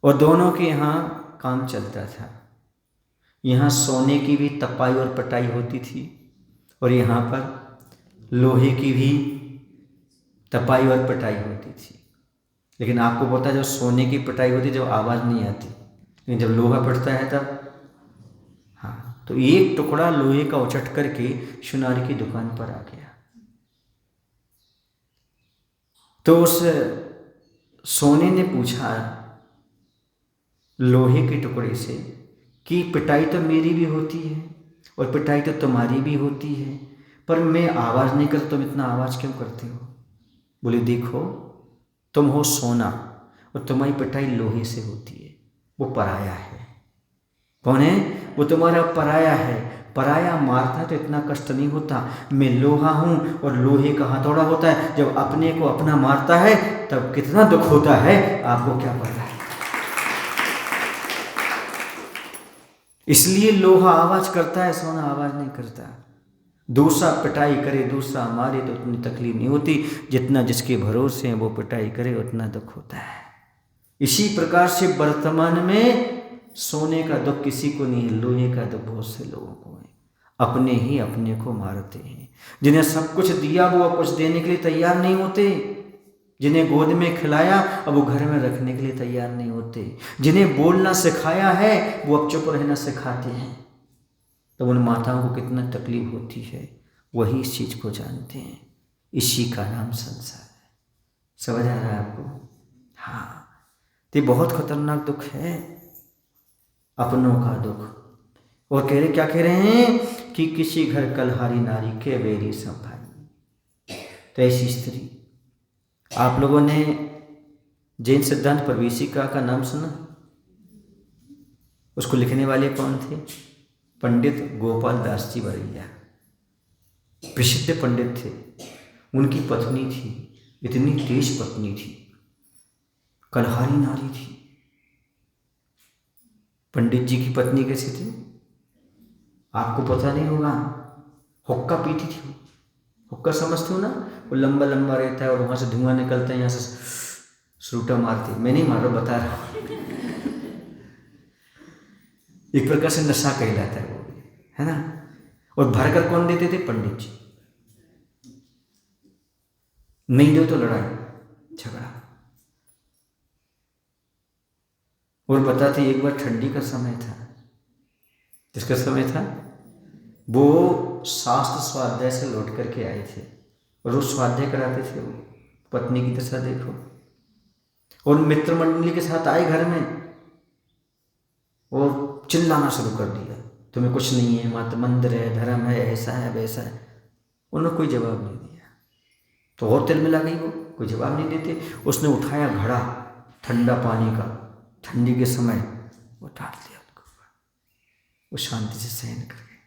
और दोनों के यहाँ काम चलता था। यहाँ सोने की भी तपाई और पटाई होती थी, और यहाँ पर लोहे की भी तपाई और पिटाई होती थी, लेकिन आपको पता है जब सोने की पिटाई होती जब आवाज़ नहीं आती, लेकिन जब लोहा पिटता है तब। हाँ, तो एक टुकड़ा लोहे का उचट करके सुनार की दुकान पर आ गया। तो उस सोने ने पूछा लोहे के टुकड़े से कि पिटाई तो मेरी भी होती है और पिटाई तो तुम्हारी भी होती है, पर मैं आवाज़ नहीं करता, तुम इतना आवाज़ क्यों करते हो? बोले देखो, तुम हो सोना और तुम्हारी पिटाई लोहे से होती है, वो पराया है। कौन है वो? तुम्हारा पराया है। पराया मारता तो इतना कष्ट नहीं होता, मैं लोहा हूँ और लोहे का हथौड़ा होता है, जब अपने को अपना मारता है तब कितना दुख होता है, आपको क्या पता है? इसलिए लोहा आवाज करता है, सोना आवाज नहीं करता। दूसरा पिटाई करे, दूसरा मारे तो उतनी तकलीफ नहीं होती, जितना जिसके भरोसे हैं वो पिटाई करे उतना दुख होता है। इसी प्रकार से वर्तमान में सोने का दुख किसी को नहीं है, लोहे का दुख बहुत से लोगों को है। अपने ही अपने को मारते हैं। जिन्हें सब कुछ दिया वो कुछ देने के लिए तैयार नहीं होते। जिन्हें गोद में खिलाया अब वो घर में रखने के लिए तैयार नहीं होते। जिन्हें बोलना सिखाया है वो अब चुप रहना सिखाते हैं। तो उन माताओं को कितना तकलीफ होती है, वही इस चीज़ को जानते हैं। इसी का नाम संसार है। समझ आ रहा है आपको? हाँ, तो बहुत खतरनाक दुख है, अपनों का दुख। और कह रहे, क्या कह रहे हैं कि किसी घर कलहारी नारी के बेरी संभाली। तो ऐसी स्त्री, आप लोगों ने जैन सिद्धांत प्रवेशिका का नाम सुना? उसको लिखने वाले कौन थे? पंडित गोपाल दास जी बरैया, प्रसिद्ध पंडित थे। उनकी पत्नी थी, इतनी तेज पत्नी थी, कलहारी नारी थी। पंडित जी की पत्नी कैसी थी आपको पता नहीं होगा। हुक्का पीती थी वो। हुक्का समझते हो ना? वो लंबा लंबा रहता है और वहाँ से धुआं निकलता है, यहाँ से सूटा मारती। मैं नहीं मार रहा, बता रहा हूँ। एक प्रकार से नशा कहलाता है वो, है ना? और भर कर कौन देते थे? पंडित जी। नहीं दो तो लड़ाई झगड़ा। और बताते एक बार ठंडी का समय था। किसका समय था? वो शास्त्र स्वाध्याय से लौट करके आए थे, रोज स्वाध्याय कराते थे वो। पत्नी की दशा देखो। और मित्र मंडली के साथ आए घर में और चिल्लाना शुरू कर दिया, तुम्हें कुछ नहीं है, मत मंदिर है, धर्म है, ऐसा है वैसा है। उन्होंने कोई जवाब नहीं दिया। तो और तिल मिला गई, वो कोई जवाब नहीं देते। उसने उठाया घड़ा ठंडा पानी का, ठंडी के समय वो डाल दिया उनको। वो शांति से सहन कर गए।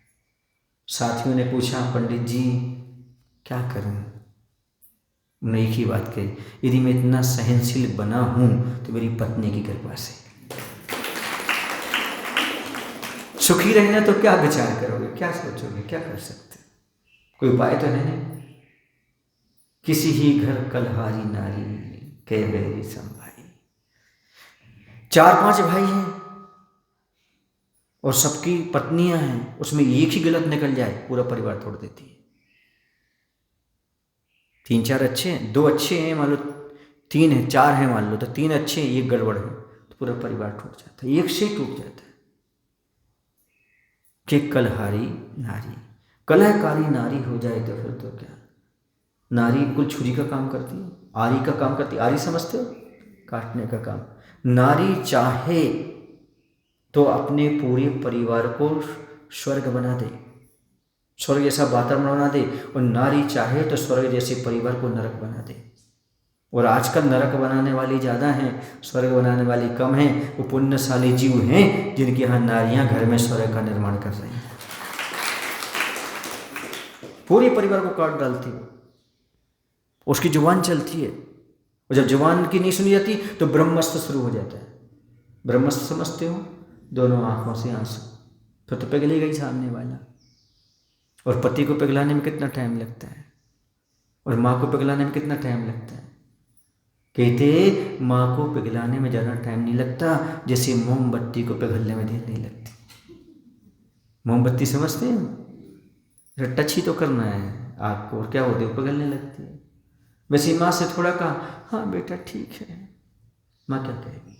साथियों ने पूछा, पंडित जी क्या करूं? उन्होंने एक ही बात कही, यदि मैं इतना सहनशील बना हूं तो मेरी पत्नी की कृपा से। सुखी रहना तो क्या विचार करोगे, क्या सोचोगे, क्या कर सकते? कोई उपाय तो है नहीं। किसी ही घर कलहारी नारी के बेरी संभाई। 4-5 भाई हैं और सबकी पत्नियां हैं, उसमें एक ही गलत निकल जाए पूरा परिवार तोड़ देती है। 3-4 अच्छे हैं, 2 अच्छे हैं मान लो, 3 हैं, 4 हैं मान लो, तो 3 अच्छे हैं, एक गड़बड़ है तो पूरा परिवार टूट जाता है, एक से ही टूट जाता है। कि कलहारी नारी, कलहकारी नारी हो जाए तो फिर तो क्या। नारी बिल्कुल छुरी का काम करती है, आरी का काम करती है। आरी समझते हो? काटने का काम। नारी चाहे तो अपने पूरे परिवार को स्वर्ग बना दे, स्वर्ग जैसा वातावरण बना दे। और नारी चाहे तो स्वर्ग जैसे परिवार को नरक बना दे। और आजकल नरक बनाने वाली ज़्यादा हैं, स्वर्ग बनाने वाली कम हैं। वो पुण्यशाली जीव हैं जिनके यहाँ नारियाँ घर में स्वर्ग का निर्माण कर रही हैं। पूरे परिवार को काट डालती है, उसकी जुबान चलती है। और जब जुबान की नहीं सुनी जाती तो ब्रह्मस्त्र शुरू हो जाता है। ब्रह्मस्त्र समझते हो? दोनों आंखों से आंसू, फिर तो पिघले गई सामने वाला। और पति को पिघलाने में कितना टाइम लगता है, और माँ को पिघलाने में कितना टाइम लगता है? कहते माँ को पिघलाने में ज़्यादा टाइम नहीं लगता जैसे मोमबत्ती को पिघलने में देर नहीं लगती। मोमबत्ती समझते हैं? टच ही तो करना है, आग को, और क्या होती है, पिघलने लगती है। वैसे माँ से थोड़ा कहा, हाँ बेटा ठीक है, माँ क्या कहेगी,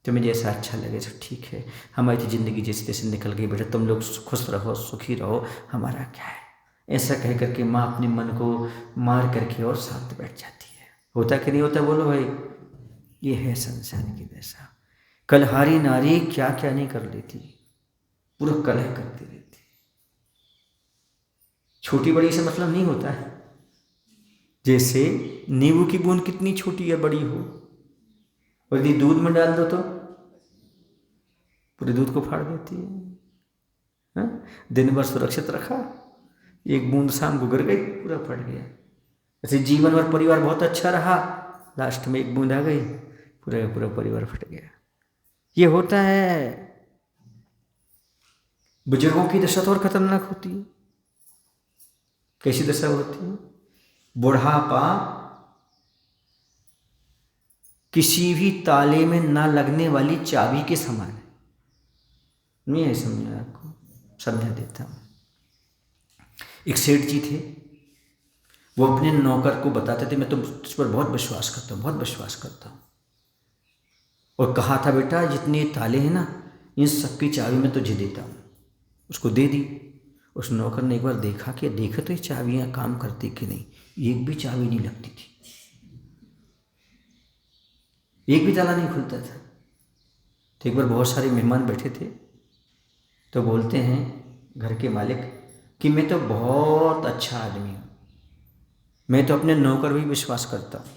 तुम्हें जैसा अच्छा लगे तो ठीक है, हमारी तो ज़िंदगी जैसे तैसे निकल गई बेटा, तुम लोग खुश रहो सुखी रहो, हमारा क्या है। ऐसा कह करके माँ अपने मन को मार करके और शांत बैठ जाती है। होता कि नहीं होता, बोलो भाई। ये है संसार की दशा। कलहारी नारी क्या क्या नहीं कर लेती, पूरा कलह करती रहती। छोटी बड़ी से मतलब नहीं होता है। जैसे नींबू की बूंद कितनी छोटी या बड़ी हो, और यदि दूध में डाल दो तो पूरे दूध को फाड़ देती है। हाँ? दिन भर सुरक्षित रखा, एक बूंद शाम को गिर गई, पूरा फट गया। ऐसे जीवन और परिवार बहुत अच्छा रहा, लास्ट में एक बूंद आ गई, पूरा का पूरा परिवार फट गया। ये होता है। बुजुर्गों की दशा तो और खतरनाक होती है। कैसी दशा होती है? बुढ़ापा किसी भी ताले में ना लगने वाली चाबी के समान है। नहीं है, समझना आपको समझा देता हूँ। एक सेठ जी थे, वो अपने नौकर को बताते थे, मैं तो तुझ पर बहुत विश्वास करता हूँ, बहुत विश्वास करता हूँ। और कहा था, बेटा जितने ताले हैं ना, इन सबकी चाबी मैं तुझे देता हूँ। उसको दे दी। उस नौकर ने एक बार देखा कि देखे तो ये चाबियाँ काम करती कि नहीं, एक भी चाबी नहीं लगती थी, एक भी ताला नहीं खुलता था। तो एक बार बहुत सारे मेहमान बैठे थे, तो बोलते हैं घर के मालिक कि मैं तो बहुत अच्छा आदमी हूँ, मैं तो अपने नौकर भी विश्वास करता हूँ।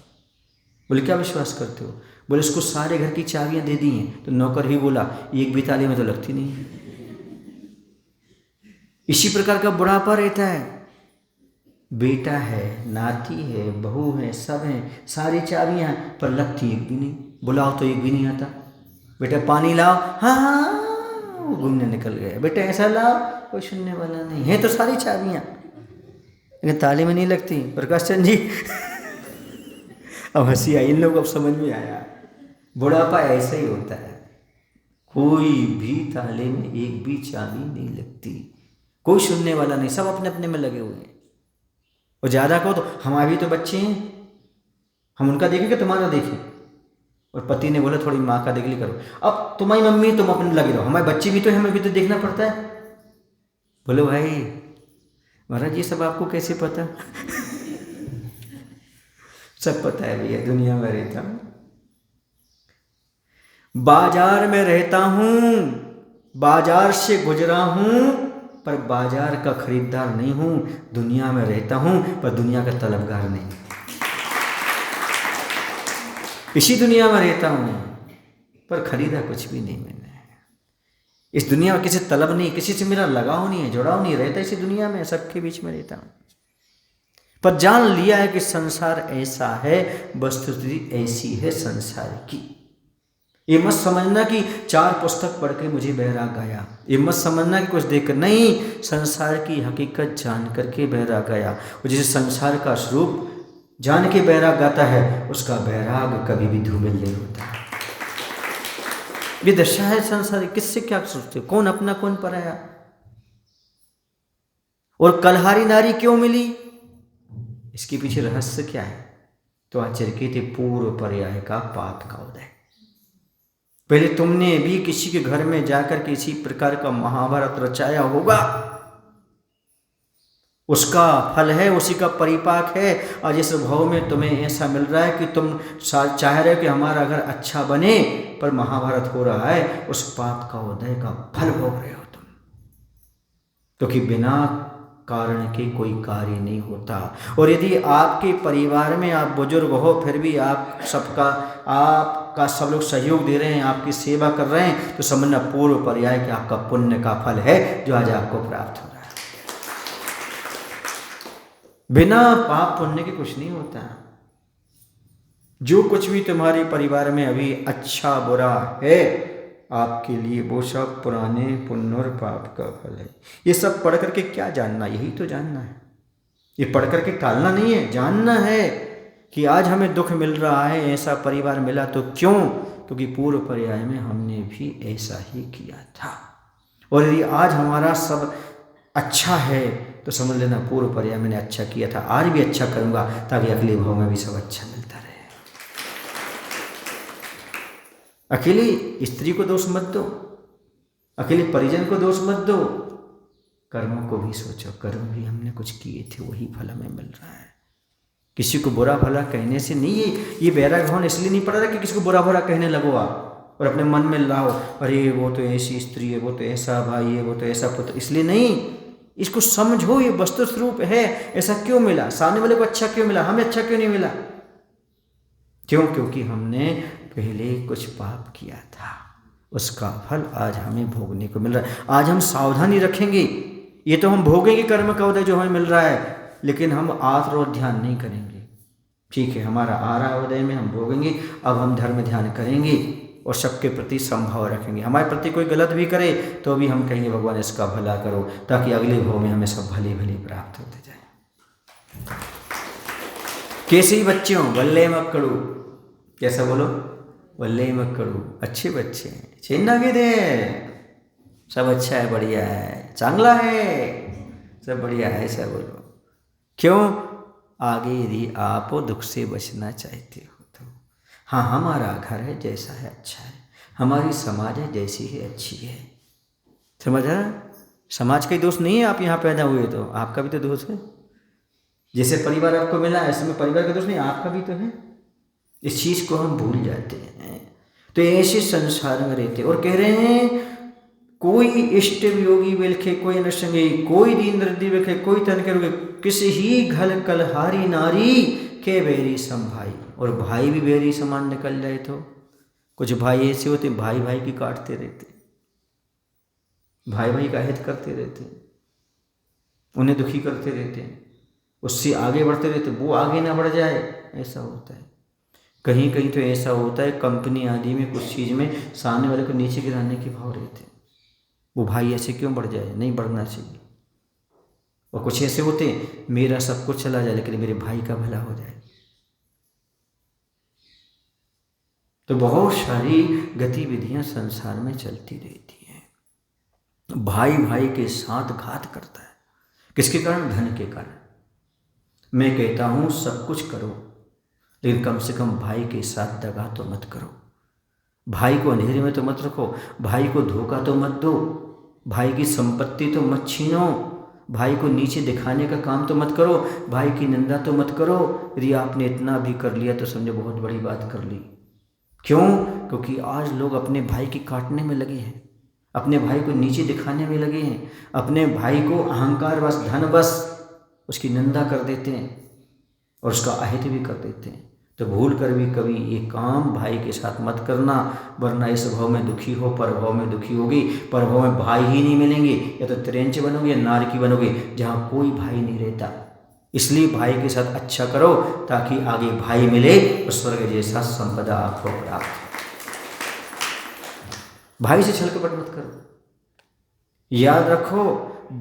बोले क्या विश्वास करते हो? बोले इसको सारे घर की चाबियाँ दे दी हैं। तो नौकर ही बोला, एक भी ताले में तो लगती नहीं। इसी प्रकार का बुढ़ापा रहता है। बेटा है, नाती है, बहू है, सब हैं, सारी चाबियाँ, पर लगती एक भी नहीं। बुलाओ तो एक भी नहीं आता। बेटा पानी लाओ, हाँ हाँ, वो घूमने निकल गया। बेटा ऐसा लाओ, कोई सुनने वाला नहीं है। तो सारी चाबियाँ, लेकिन ताले में नहीं लगती। प्रकाश चंद जी अब हंसी आई, इन लोग अब समझ में आया। बुढ़ापा ऐसा ही होता है, कोई भी ताले में एक भी चाबी नहीं लगती, कोई सुनने वाला नहीं, सब अपने अपने में लगे हुए हैं। और ज़्यादा कहो तो हमारे भी तो बच्चे हैं, हम उनका देखें कि तुम्हारा देखें। और पति ने बोला थोड़ी माँ का देख ली करो, अब तुम्हारी मम्मी तुम अपने लगे रहो, हमारे बच्चे भी तो, हमें भी तो देखना पड़ता है। बोलो भाई महाराज ये सब आपको कैसे पता सब पता है भैया, दुनिया में रहता हूँ, बाजार में रहता हूँ, बाजार से गुजरा हूँ, पर बाजार का खरीदार नहीं हूँ। दुनिया में रहता हूँ, पर दुनिया का तलबगार नहीं। इसी दुनिया में रहता हूँ, पर खरीदा कुछ भी नहीं मैंने। इस दुनिया में किसी तलब नहीं, किसी से मेरा लगाव नहीं है, जुड़ाव नहीं, रहता इसी दुनिया में, सबके बीच में रहता हूँ। पर जान लिया है कि संसार ऐसा है, वस्तुस्थिति ऐसी है संसार की। ये मत समझना कि 4 पुस्तक पढ़ के मुझे बैराग आया, ये मत समझना कि कुछ देख कर, नहीं, संसार की हकीकत जान करके बैराग आया। और जिसे संसार का स्वरूप जान के बैराग आता है, उसका बैराग कभी भी धूमिल नहीं होता। ये दशा है संसार। किससे क्या सोचते हो, कौन अपना कौन पराया? और कलहारी नारी क्यों मिली, इसके पीछे रहस्य क्या है? तो आचर्य थे पूर्व पर्याय का पाप का उदय। पहले तुमने भी किसी के घर में जाकर के इसी प्रकार का महाभारत रचाया होगा, उसका फल है, उसी का परिपाक है। और जिस भाव में तुम्हें ऐसा मिल रहा है कि तुम चाह रहे हो कि हमारा घर अच्छा बने, पर महाभारत हो रहा है, उस पाप का उदय का फल भोग रहे हो तुम। क्योंकि बिना कारण के कोई कार्य नहीं होता। और यदि आपके परिवार में आप बुजुर्ग हो, फिर भी आपका सब लोग सहयोग दे रहे हैं, आपकी सेवा कर रहे हैं, तो समझना पूर्व पर्याय कि आपका पुण्य का फल है जो आज आपको प्राप्त हो रहा है। बिना पाप पुण्य के कुछ नहीं होता। जो कुछ भी तुम्हारे परिवार में अभी अच्छा बुरा है, आपके लिए वो सब पुराने पुण्य और पाप का फल है। ये सब पढ़ करके क्या जानना, यही तो जानना है। ये पढ़ करके टालना नहीं है, जानना है कि आज हमें दुख मिल रहा है, ऐसा परिवार मिला तो क्यों? क्योंकि पूर्व पर्याय में हमने भी ऐसा ही किया था। और यदि आज हमारा सब अच्छा है, तो समझ लेना पूर्व पर्याय मैंने अच्छा किया था, आज भी अच्छा करूँगा ताकि अगले भाव में भी सब अच्छा मिलता रहे। अकेली स्त्री को दोष मत दो, अकेले परिजन को दोष मत दो, कर्मों को भी सोचो, कर्म भी हमने कुछ किए थे, वही फल हमें मिल रहा है। किसी को बुरा भला कहने से नहीं, ये बैराग भाव इसलिए नहीं पड़ रहा कि किसी को बुरा भला कहने लगो आप और अपने मन में लाओ, अरे वो तो ऐसी स्त्री है, वो तो ऐसा भाई है, वो तो ऐसा पुत्र, इसलिए नहीं। इसको समझो, ये वस्तु स्वरूप है, ऐसा क्यों मिला, सामने वाले को अच्छा क्यों मिला, हमें अच्छा क्यों नहीं मिला, क्यों? क्योंकि हमने पहले कुछ पाप किया था, उसका फल आज हमें भोगने को मिल रहा है। आज हम सावधानी रखेंगे, ये तो हम भोगेंगे कर्म का उदय जो हमें मिल रहा है, लेकिन हम आत्म और ध्यान नहीं करेंगे। ठीक है, हमारा आ रहा उदय में हम भोगेंगे, अब हम धर्म ध्यान करेंगे और सबके प्रति संभाव रखेंगे। हमारे प्रति कोई गलत भी करे तो भी हम कहेंगे भगवान इसका भला करो, ताकि अगले भाव में हमें सब भले भले प्राप्त होते जाए। कैसे ही बच्चे हों, वल्ले मक्कड़ू, कैसा बोलो, वल्ले मक्कड़ू, अच्छे बच्चे हैं, चिन्ना के दे, सब अच्छा है, बढ़िया है, चांगला है, सब बढ़िया है, ऐसा बोलो। क्यों? आगे यदि आप दुख से बचना चाहते हो तो हाँ, हमारा घर है जैसा है अच्छा है, हमारी समाज है जैसी है अच्छी है, समझा? समाज का ही दोष नहीं है, आप यहाँ पैदा हुए तो आपका भी तो दोष है। जैसे परिवार आपको मिला ऐसे में परिवार का दोष नहीं, आपका भी तो है। इस चीज़ को हम भूल जाते हैं, तो ऐसे संसार में रहते और कह रहे हैं कोई इष्ट योगी बिलखे, कोई नरसंगी, कोई दीन दर्दी बिलखे, कोई तन के रोगे, किसी ही घल कलहारी नारी के बैरी सम भाई। और भाई भी बैरी समान निकल जाए तो कुछ भाई ऐसे होते भाई भाई की काटते रहते, भाई भाई का हित करते रहते, उन्हें दुखी करते रहते हैं, उससे आगे बढ़ते रहते, वो आगे ना बढ़ जाए, ऐसा होता है। कहीं कहीं तो ऐसा होता है कंपनी आदि में कुछ चीज़ में सामने वाले को नीचे गिराने के भाव रहते हैं, वो भाई ऐसे क्यों बढ़ जाए, नहीं बढ़ना चाहिए। और कुछ ऐसे होते हैं मेरा सब कुछ चला जाए लेकिन मेरे भाई का भला हो जाए। तो बहुत सारी गतिविधियां संसार में चलती रहती हैं। भाई भाई के साथ घात करता है, किसके कारण? धन के कारण। मैं कहता हूं सब कुछ करो लेकिन कम से कम भाई के साथ दगा तो मत करो, भाई को अंधेरे में तो मत रखो, भाई को धोखा तो मत दो, भाई की संपत्ति तो मत छीनो, भाई को नीचे दिखाने का काम तो मत करो, भाई की निंदा तो मत करो। यदि आपने इतना भी कर लिया तो समझो बहुत बड़ी बात कर ली। क्यों? क्योंकि आज लोग अपने भाई की काटने में लगे हैं, अपने भाई को नीचे दिखाने में लगे हैं, अपने भाई को अहंकार बस धन बस उसकी निंदा कर देते हैं और उसका अहित भी कर देते हैं। तो भूल कर भी कभी ये काम भाई के साथ मत करना, वरना इस भाव में दुखी हो, परभाव में दुखी होगी, परभाव में भाई ही नहीं मिलेंगे, या तो त्रेंच बनोगे या नारकी बनोगे जहाँ कोई भाई नहीं रहता। इसलिए भाई के साथ अच्छा करो ताकि आगे भाई मिले और स्वर्ग जैसा संपदा आपको प्राप्त हो। भाई से छल कपट मत करो। याद रखो,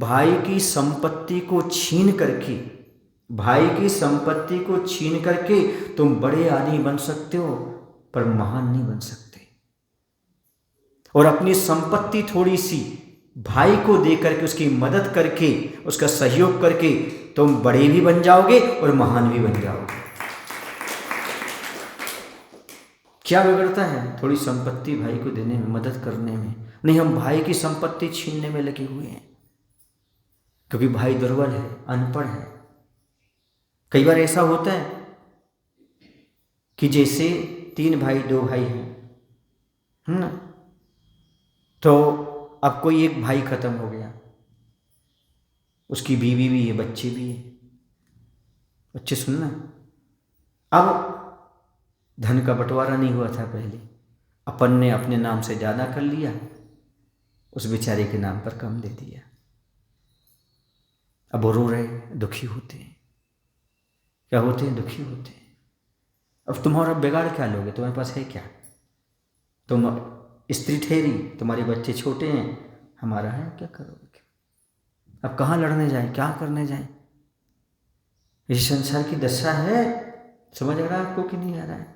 भाई की संपत्ति को छीन करके, भाई की संपत्ति को छीन करके तुम बड़े आदमी बन सकते हो पर महान नहीं बन सकते। और अपनी संपत्ति थोड़ी सी भाई को दे करके, उसकी मदद करके, उसका सहयोग करके तुम बड़े भी बन जाओगे और महान भी बन जाओगे। क्या बिगड़ता है थोड़ी संपत्ति भाई को देने में, मदद करने में? नहीं, हम भाई की संपत्ति छीनने में लगे हुए हैं क्योंकि भाई दुर्बल है, अनपढ़ है। कई बार ऐसा होता है कि जैसे 3 भाई 2 भाई हैं ना, तो अब कोई एक भाई खत्म हो गया, उसकी बीवी भी है, बच्चे भी है। बच्चे सुनना, अब धन का बंटवारा नहीं हुआ था पहले, अपन ने अपने नाम से ज़्यादा कर लिया, उस बेचारे के नाम पर कम दे दिया। अब वो रो रहे, दुखी होते हैं। क्या होते हैं? दुखी होते हैं। अब तुम्हारा बिगाड़ क्या लोगे? तुम्हारे पास है क्या? तुम स्त्री ठहरी, तुम्हारे बच्चे छोटे हैं, हमारा है, क्या करोगे? अब कहाँ लड़ने जाए, क्या करने जाए? इस संसार की दशा है। समझ आ रहा है आपको कि नहीं आ रहा है?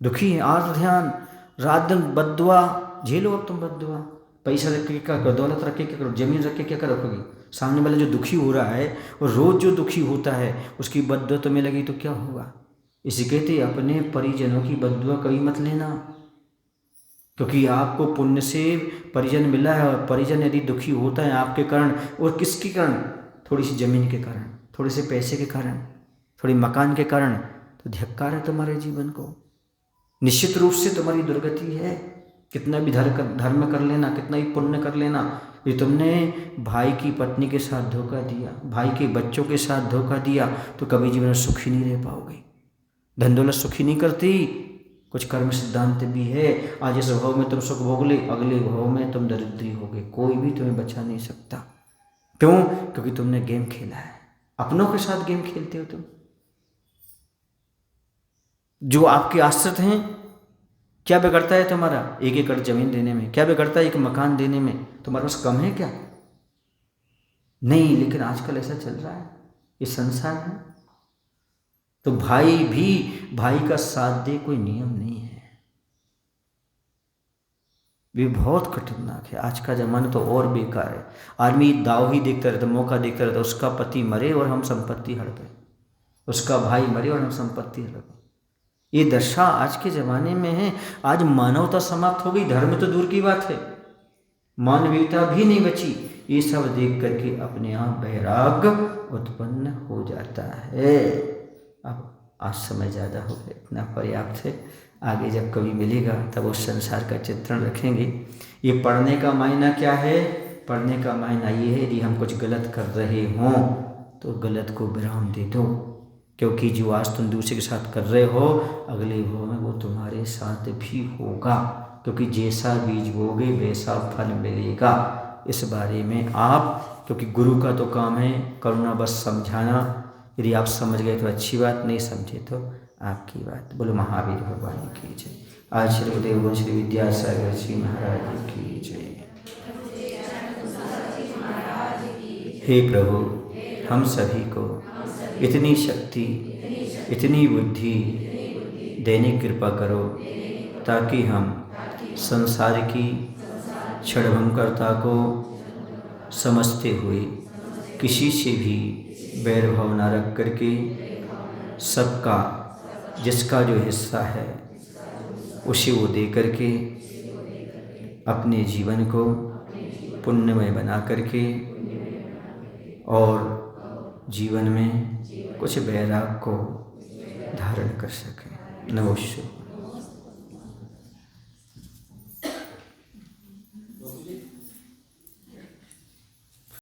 दुखी है, आज ध्यान, रात दिन बद्दुआ झेलो। अब तुम बद्दुआ, पैसा रख के क्या करो, दौलत रख के क्या करो, जमीन रख के क्या करोगे? सामने वाला जो दुखी हो रहा है और रोज़ जो दुखी होता है उसकी बद्दुआ तुम्हें लगी तो क्या होगा। इसे कहते अपने परिजनों की बद्दुआ कभी मत लेना, क्योंकि आपको पुण्य से परिजन मिला है और परिजन यदि दुखी होता है आपके कारण, और किसके कारण, थोड़ी सी ज़मीन के कारण, थोड़े से पैसे के कारण, थोड़ी मकान के कारण, तो धिक्कार है तुम्हारे जीवन को। निश्चित रूप से तुम्हारी दुर्गति है। कितना भी धर्म कर लेना, कितना भी पुण्य कर लेना, ये तुमने भाई की पत्नी के साथ धोखा दिया, भाई के बच्चों के साथ धोखा दिया, तो कभी जीवन में सुखी नहीं रह पाओगे। धन दौलत सुखी नहीं करती। कुछ कर्म सिद्धांत भी है, आज इस भाव में तुम सुख भोग ले, अगले भाव में तुम दरिद्री होगे, कोई भी तुम्हें बचा नहीं सकता। क्यों? क्योंकि तुमने गेम खेला है, अपनों के साथ गेम खेलते हो तुम। जो आपके आश्रित हैं, क्या बिगड़ता है तुम्हारा 1 एकड़ जमीन देने में, क्या बिगड़ता है 1 मकान देने में, तुम्हारे पास कम है क्या? नहीं, लेकिन आजकल ऐसा चल रहा है, ये संसार है। तो भाई भी भाई का साथ दे, कोई नियम नहीं है। वे बहुत खतरनाक है। आज का ज़माना तो और बेकार है। आदमी दाव ही देखता रहता, मौका देखता रहता, उसका पति मरे और हम संपत्ति हड़पे, उसका भाई मरे और हम संपत्ति हड़पे। ये दशा आज के ज़माने में है। आज मानवता समाप्त हो गई, धर्म तो दूर की बात है, मानवीयता भी नहीं बची। ये सब देख करके अपने आप वैराग्य उत्पन्न हो जाता है। अब आज समय ज़्यादा हो गया, इतना पर्याप्त है। आगे जब कभी मिलेगा तब उस संसार का चित्रण रखेंगे। ये पढ़ने का मायना क्या है? पढ़ने का मायना ये है, यदि हम कुछ गलत कर रहे हों तो गलत को विराम दे दो, क्योंकि जो आज तुम दूसरे के साथ कर रहे हो, अगले भाव में वो तुम्हारे साथ भी होगा, क्योंकि जैसा बीज बोगे वैसा फल मिलेगा। इस बारे में आप, क्योंकि गुरु का तो काम है करुणा बस समझाना, यदि आप समझ गए तो अच्छी बात, नहीं समझे तो आपकी बात। बोलो महावीर भगवान की जय। आज श्री गुरुदेव श्री विद्यासागर जी महाराज की जय। हे प्रभु, हम सभी को इतनी शक्ति, इतनी बुद्धि देने कृपा करो, ताकि हम संसार की क्षणभंगुरता को समझते हुए किसी से भी बैर भाव न रख करके सबका जिसका जो हिस्सा है उसे वो दे करके अपने जीवन को पुण्यमय बना करके और जीवन में कुछ वैराग को धारण कर सकें। नमो शिवाय।